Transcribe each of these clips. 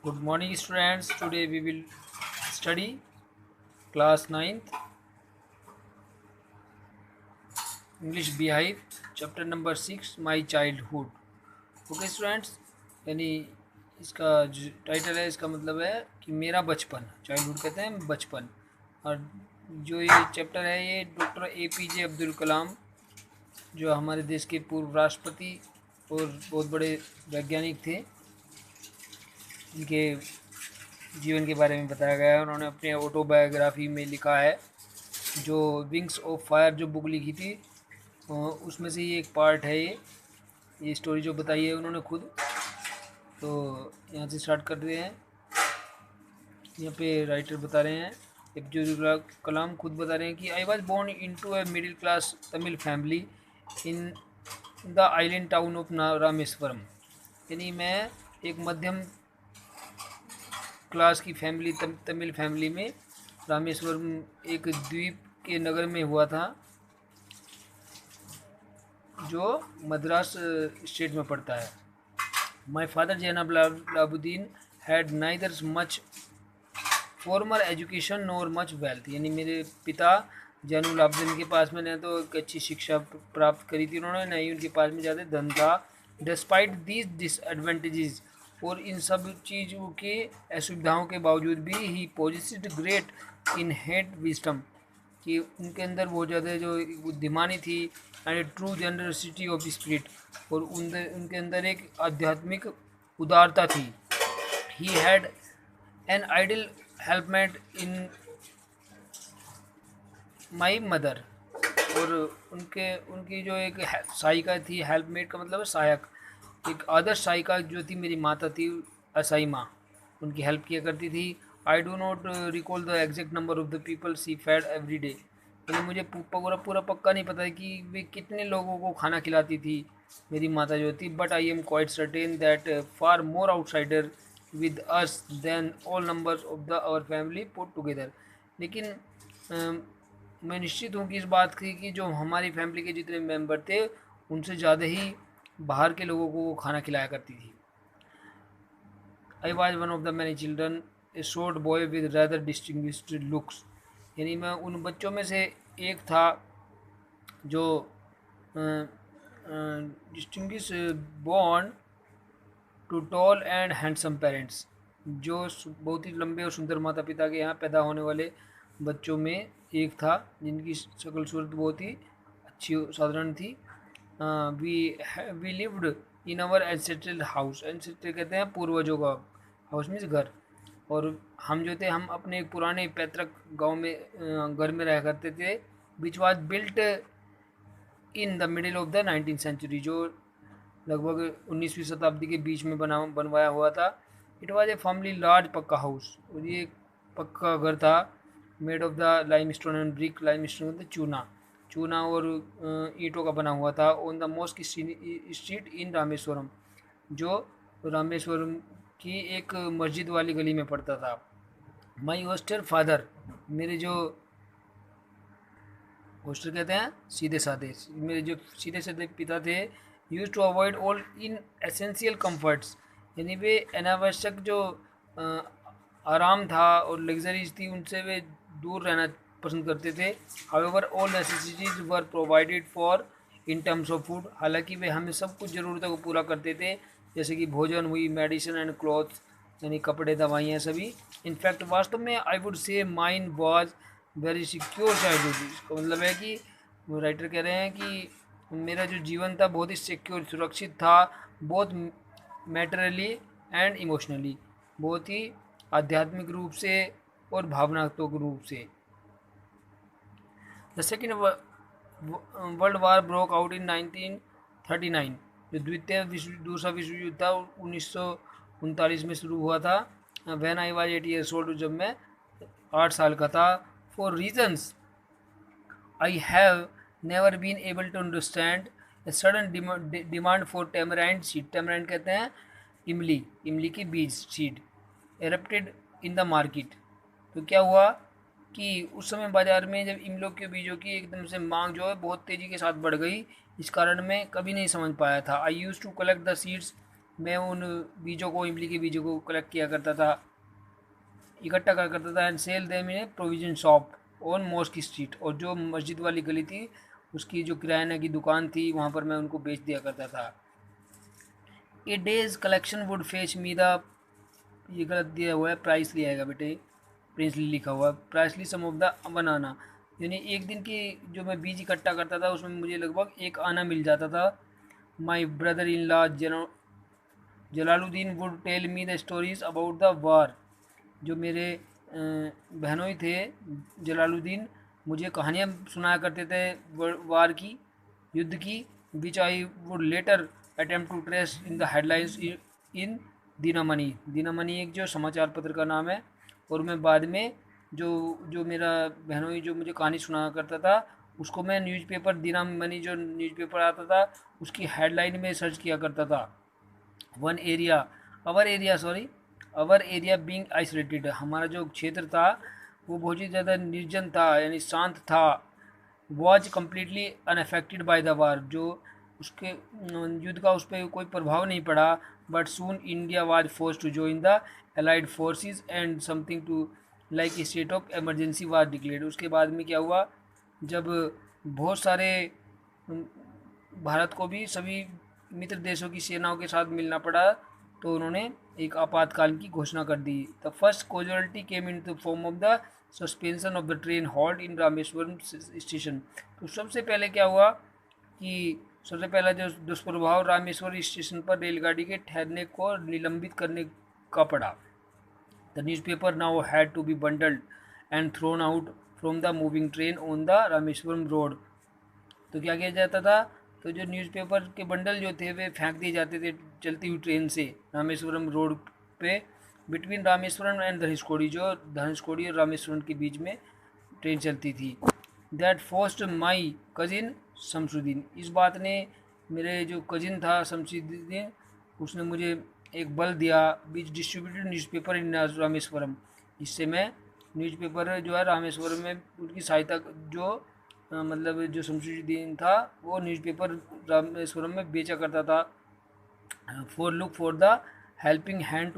Good morning, students. Today we will study class ninth English Beehive, chapter number 6, My Childhood. Okay, students. यानी इसका जो title है, इसका मतलब है कि मेरा बचपन। चाइल्डहुड कहते हैं बचपन। और जो ये चैप्टर है, ये डॉक्टर APJ अब्दुल कलाम, जो हमारे देश के पूर्व राष्ट्रपति और बहुत बड़े वैज्ञानिक थे, इनके जीवन के बारे में बताया गया है। उन्होंने अपने ऑटोबायोग्राफी में लिखा है, जो विंग्स ऑफ फायर जो बुक लिखी थी, उसमें से ये एक पार्ट है। ये स्टोरी जो बताई है उन्होंने खुद। तो यहाँ से स्टार्ट कर रहे हैं। यहाँ पे राइटर बता रहे हैं, अब्दुल कलाम खुद बता रहे हैं कि I was born into a middle class Tamil family in the island town of Rameswaram. यानी मैं एक मध्यम क्लास की फैमिली, तमिल फैमिली में रामेश्वरम एक द्वीप के नगर में हुआ था, जो मद्रास स्टेट में पड़ता है। My father Jainulabdeen had neither much formal education nor much wealth. यानी मेरे पिता जैनुल आबदीन के पास में न तो एक अच्छी शिक्षा प्राप्त करी थी उन्होंने, न ही उनके पास में ज़्यादा धन था। डिस्पाइट दीज डिसएडवांटेजेस, और इन सब चीज़ों के असुविधाओं के बावजूद भी he possessed great innate wisdom, कि उनके अंदर बहुत ज़्यादा जो बुद्धिमानी थी, and true generosity of spirit, और उनके अंदर एक आध्यात्मिक उदारता थी। He had an ideal helpmate in my mother, और उनके उनकी जो एक सहायिका थी, हेल्पमेट का मतलब है सहायक, एक आदर्श सहायिका जो थी मेरी माता थी, असाई माँ, उनकी हेल्प किया करती थी। I do not recall the exact number of the people she fed every day. यानी मुझे पूरा पूरा पक्का नहीं पता है कि वे कितने लोगों को खाना खिलाती थी मेरी माता जो थी, but I am quite certain that far more outsider with us than all numbers of the our family put together. लेकिन मैं निश्चित हूँ कि इस बात की कि जो हमारी फैमिली के जितने मेंबर थे, उनसे ज़्यादा ही बाहर के लोगों को वो खाना खिलाया करती थी। I was one of the many children, a short boy with rather distinguished looks. यानी मैं उन बच्चों में से एक था जो distinguish born to tall and handsome parents, जो बहुत ही लंबे और सुंदर माता पिता के यहाँ पैदा होने वाले बच्चों में एक था, जिनकी शक्ल सूरत बहुत ही अच्छी साधारण थी। We lived in our ancestral house. Ancestral कहते हैं पूर्वजों का हाउस, मीन्स घर। और हम जो थे, हम अपने एक पुराने पैतृक गांव में घर में रह करते थे, which was built in the middle of the 19th century, जो लगभग 19वीं शताब्दी के बीच में बनवाया हुआ था। It was a family large पक्का हाउस, और ये एक पक्का घर था, made of the lime stone and brick. Lime stone चूना चूना और ईंटों का बना हुआ था। On the most street in Rameswaram, जो रामेश्वरम की एक मस्जिद वाली गली में पड़ता था। माई हॉस्टर फादर, मेरे जो हॉस्टर कहते हैं सीधे साधे, मेरे जो सीधे साधे पिता थे, used to avoid all inessential comforts. यानी वे अनावश्यक जो आराम था और लग्जरीज थी, उनसे वे दूर रहना पसंद करते थे। However all necessities were provided for in terms of food, हालांकि वे हमें सब कुछ ज़रूरतों को पूरा करते थे, जैसे कि भोजन हुई, मेडिसिन एंड क्लॉथ, यानी कपड़े दवाइयाँ सभी। इनफैक्ट वास्तव में I would say mine was very secure childhood. इसका मतलब है कि राइटर कह रहे हैं कि मेरा जो जीवन था बहुत ही सिक्योर, सुरक्षित था, बहुत मैटरली एंड इमोशनली, बहुत ही आध्यात्मिक रूप से और भावनात्मक रूप से। The second world war broke out in 1939। जो दूसरा विश्व युद्ध था 1939 में शुरू हुआ था। When I was 8 years old, जब मैं 8 साल का था। For reasons I have never been able to understand a sudden demand for tamarind seed. Tamarind कहते हैं इमली, इमली की बीज, seed, erupted in the market. तो क्या हुआ कि उस समय बाज़ार में जब इमलों के बीजों की एकदम से मांग जो है बहुत तेज़ी के साथ बढ़ गई, इस कारण मैं कभी नहीं समझ पाया था। I used to collect the seeds मैं उन बीजों को, इमली के बीजों को कलेक्ट किया करता था, इकट्ठा कर करता था, and sell them in a provision shop on mosque street, और जो मस्जिद वाली गली थी उसकी जो किराना की दुकान थी वहाँ पर मैं उनको बेच दिया करता था। A day's collection would fetch me the, ये गलत दिया हुआ है, प्राइस लिया आएगा बेटे, प्रिंसली लिखा हुआ है, प्राइसली सम ऑफ द बनाना, यानी एक दिन की जो मैं बीज इकट्ठा करता था उसमें मुझे लगभग एक आना मिल जाता था। My brother in law Jalaluddin would tell me the stories about the war, जो मेरे बहनोई थे जलालुद्दीन मुझे कहानियाँ सुनाया करते थे वार की, युद्ध की, which I would later attempt to trace in the headlines in Dinamani. Dinamani एक जो समाचार पत्र का नाम है, और मैं बाद में जो जो मेरा बहनोई जो मुझे कहानी सुनाया करता था उसको मैं न्यूज़पेपर, दीनामणि जो न्यूज़पेपर आता था उसकी हेडलाइन में सर्च किया करता था। वन एरिया, अवर एरिया बीइंग आइसोलेटेड, हमारा जो क्षेत्र था वो बहुत ही ज़्यादा निर्जन था, यानी शांत था। Was completely unaffected by the war, जो उसके युद्ध का उस पर कोई प्रभाव नहीं पड़ा। But soon India was forced to join the allied forces and something to like state of emergency was declared. उसके बाद में क्या हुआ, जब बहुत सारे भारत को भी सभी मित्र देशों की सेनाओं के साथ मिलना पड़ा, तो उन्होंने एक आपातकाल की घोषणा कर दी। The first casualty came in the form of the suspension of the train halt in Rameswaram station. तो सबसे पहले क्या हुआ कि सबसे पहला जो दुष्प्रभाव रामेश्वर स्टेशन पर रेलगाड़ी के ठहरने को निलंबित करने का पड़ा। The newspaper now had to be bundled and thrown out from the moving train on the Rameswaram road. तो क्या किया जाता था, तो जो न्यूज़पेपर के बंडल जो थे वे फेंक दिए जाते थे चलती हुई ट्रेन से रामेश्वरम रोड पे, बिटवीन रामेश्वरम एंड धनुषकोडी, जो धनुषकोडी और रामेश्वरम के बीच में ट्रेन चलती थी। That forced my cousin Shamsuddin, इस बात ने मेरे जो कजिन था शमसुद्दीन, उसने मुझे एक बल दिया, बीच डिस्ट्रीब्यूटेड न्यूज़पेपर इन रामेश्वरम, जिससे मैं न्यूज़पेपर जो है रामेश्वरम में उनकी सहायता, जो मतलब जो शमसुद्दीन था वो न्यूज़पेपर रामेश्वरम में बेचा करता था। For look for the helping hand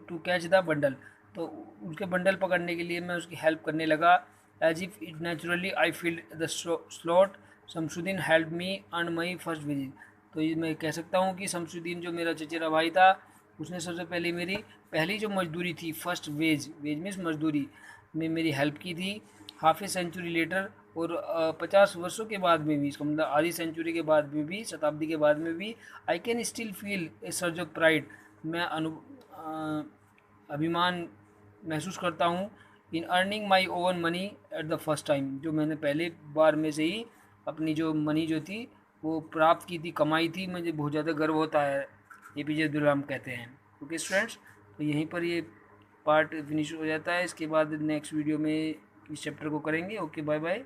to catch the bundle, तो उसके बंडल पकड़ने के लिए मैं उसकी हेल्प करने लगा। As if it naturally I feel the slot Shamsuddin help me earn my first visit. तो ये मैं कह सकता हूँ कि शमसुद्दीन जो मेरा चचेरा भाई था उसने सबसे पहले मेरी पहली जो मजदूरी थी, फर्स्ट वेज मीन्स मजदूरी में मेरी हेल्प की थी। हाफ ए सेंचुरी लेटर, और 50 वर्षों के बाद में भी, इसका मतलब आधी सेंचुरी के बाद में भी, शताब्दी के बाद में भी, I can still feel a surge of pride, मैं अभिमान महसूस करता हूँ in earning my oven money at the first time, जो मैंने पहले बार में से ही अपनी जो मनी जो थी वो प्राप्त की थी, कमाई थी, मुझे बहुत ज़्यादा गर्व होता है, APJ अब्दुल कलाम कहते हैं। ओके स्टूडेंट्स, तो यहीं पर ये पार्ट फिनिश हो जाता है, इसके बाद नेक्स्ट वीडियो में इस चैप्टर को करेंगे। Okay, bye bye.